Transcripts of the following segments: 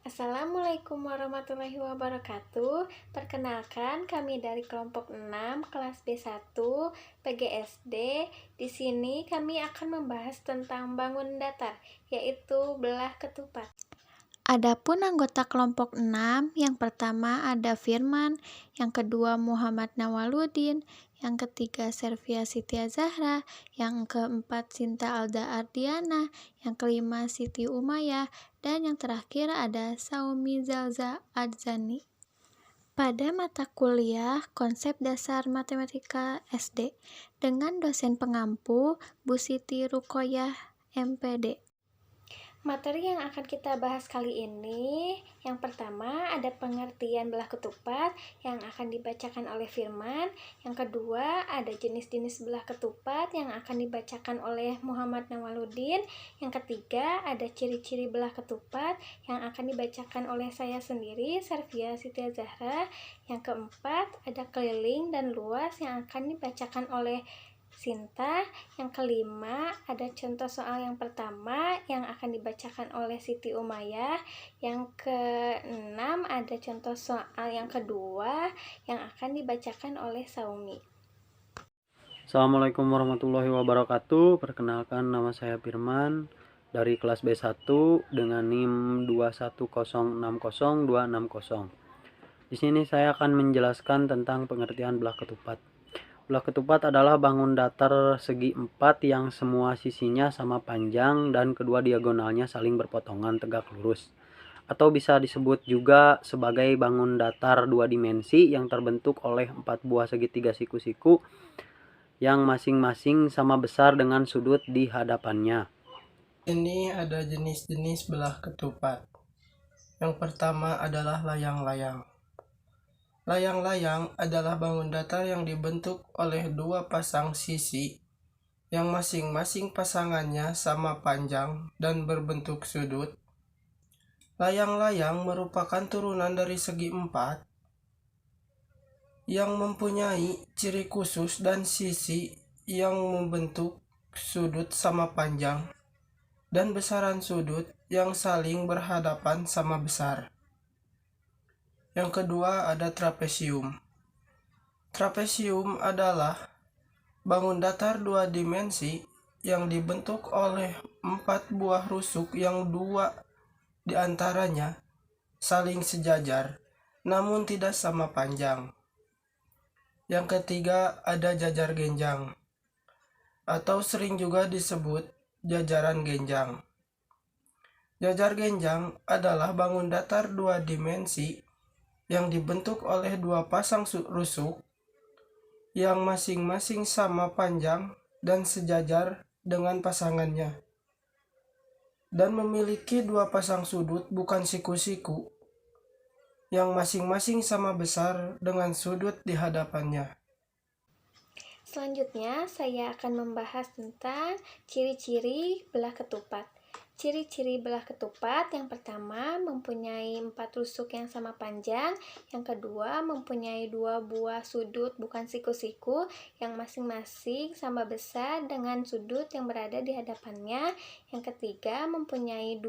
Assalamualaikum warahmatullahi wabarakatuh. Perkenalkan, kami dari kelompok 6 kelas B1 PGSD. Di sini kami akan membahas tentang bangun datar, yaitu belah ketupat. Adapun anggota kelompok 6, yang pertama ada Firman, yang kedua Muhammad Nawaluddin, yang ketiga Servia Sitia Zahra, yang keempat Sinta Alda Ardiana, yang kelima Siti Umayyah, dan yang terakhir ada Saumi Zalza Adzani. Pada mata kuliah Konsep Dasar Matematika SD dengan dosen pengampu Bu Siti Ruqoyah MPD. Materi yang akan kita bahas kali ini, yang pertama ada pengertian belah ketupat yang akan dibacakan oleh Firman. Yang kedua ada jenis-jenis belah ketupat yang akan dibacakan oleh Muhammad Nawaluddin. Yang ketiga ada ciri-ciri belah ketupat yang akan dibacakan oleh saya sendiri, Servia Sitia Zahra. Yang keempat ada keliling dan luas yang akan dibacakan oleh Sinta. Yang kelima ada contoh soal yang pertama yang akan dibacakan oleh Siti Umayyah. Yang keenam ada contoh soal yang kedua yang akan dibacakan oleh Saumi. Assalamualaikum warahmatullahi wabarakatuh. Perkenalkan, nama saya Firman dari kelas B1 dengan NIM 210602660. Di sini saya akan menjelaskan tentang pengertian belah ketupat. Belah ketupat adalah bangun datar segi 4 yang semua sisinya sama panjang dan kedua diagonalnya saling berpotongan tegak lurus. Atau bisa disebut juga sebagai bangun datar 2 dimensi yang terbentuk oleh 4 buah segitiga siku-siku yang masing-masing sama besar dengan sudut di hadapannya. Ini ada jenis-jenis belah ketupat. Yang pertama adalah layang-layang. Layang-layang adalah bangun datar yang dibentuk oleh dua pasang sisi yang masing-masing pasangannya sama panjang dan berbentuk sudut. Layang-layang merupakan turunan dari segi 4 yang mempunyai ciri khusus dan sisi yang membentuk sudut sama panjang dan besaran sudut yang saling berhadapan sama besar. Yang kedua ada trapesium. Trapesium adalah bangun datar 2 dimensi yang dibentuk oleh 4 buah rusuk yang 2 diantaranya saling sejajar namun tidak sama panjang. Yang ketiga ada jajar genjang atau sering juga disebut jajaran genjang. Jajar genjang adalah bangun datar 2 dimensi yang dibentuk oleh 2 pasang rusuk yang masing-masing sama panjang dan sejajar dengan pasangannya dan memiliki 2 pasang sudut bukan siku-siku yang masing-masing sama besar dengan sudut di hadapannya. Selanjutnya, saya akan membahas tentang ciri-ciri belah ketupat. Ciri-ciri belah ketupat yang pertama mempunyai 4 rusuk yang sama panjang. Yang kedua mempunyai 2 buah sudut bukan siku-siku yang masing-masing sama besar dengan sudut yang berada di hadapannya. Yang ketiga mempunyai 2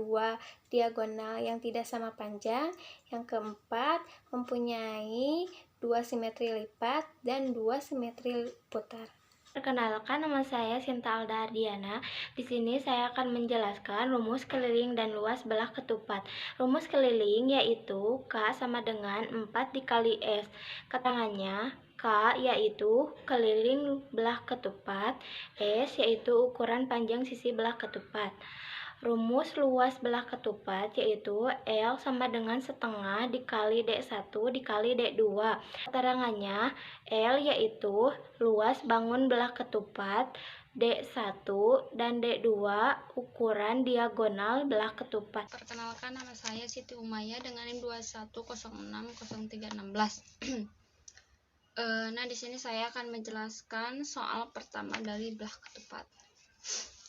diagonal yang tidak sama panjang. Yang keempat mempunyai 2 simetri lipat dan 2 simetri putar. Perkenalkan, nama saya Sinta Alda Ardiana. Di sini saya akan menjelaskan rumus keliling dan luas belah ketupat. Rumus keliling yaitu K sama dengan 4 dikali S. Keterangannya, K yaitu keliling belah ketupat, S yaitu ukuran panjang sisi belah ketupat. Rumus luas belah ketupat yaitu L sama dengan setengah dikali D1 dikali D2. Keterangannya, L yaitu luas bangun belah ketupat, D1 dan D2 ukuran diagonal belah ketupat. Perkenalkan, nama saya Siti Umayyah dengan NIM 210600316. Nah, di sini saya akan menjelaskan soal pertama dari belah ketupat.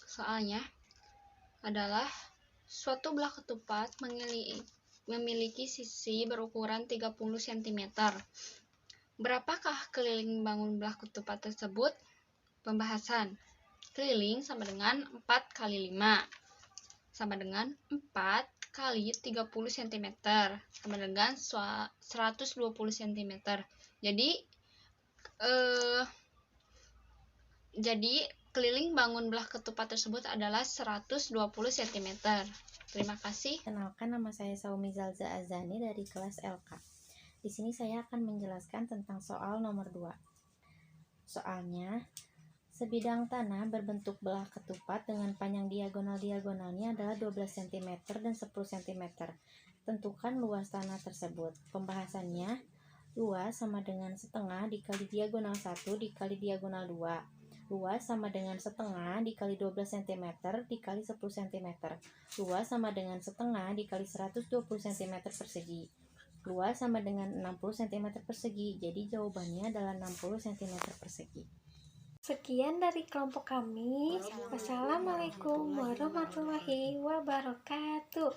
Soalnya adalah suatu belah ketupat memiliki sisi berukuran 30 cm. Berapakah keliling bangun belah ketupat tersebut? Pembahasan. Keliling sama dengan 4 kali 5 sama dengan 4 kali 30 cm sama dengan 120 cm. Jadi keliling bangun belah ketupat tersebut adalah 120 cm. Terima kasih. Kenalkan, nama saya Saumi Zalza Azani dari kelas LK. Di sini saya akan menjelaskan tentang soal nomor 2. Soalnya, sebidang tanah berbentuk belah ketupat dengan panjang diagonal-diagonalnya adalah 12 cm dan 10 cm. Tentukan luas tanah tersebut. Pembahasannya, luas sama dengan setengah dikali diagonal 1 dikali diagonal 2. Luas sama dengan setengah dikali 12 cm dikali 10 cm. Luas sama dengan setengah dikali 120 cm persegi. Luas sama dengan 60 cm persegi. Jadi jawabannya adalah 60 cm persegi. Sekian dari kelompok kami. Wassalamualaikum warahmatullahi wabarakatuh.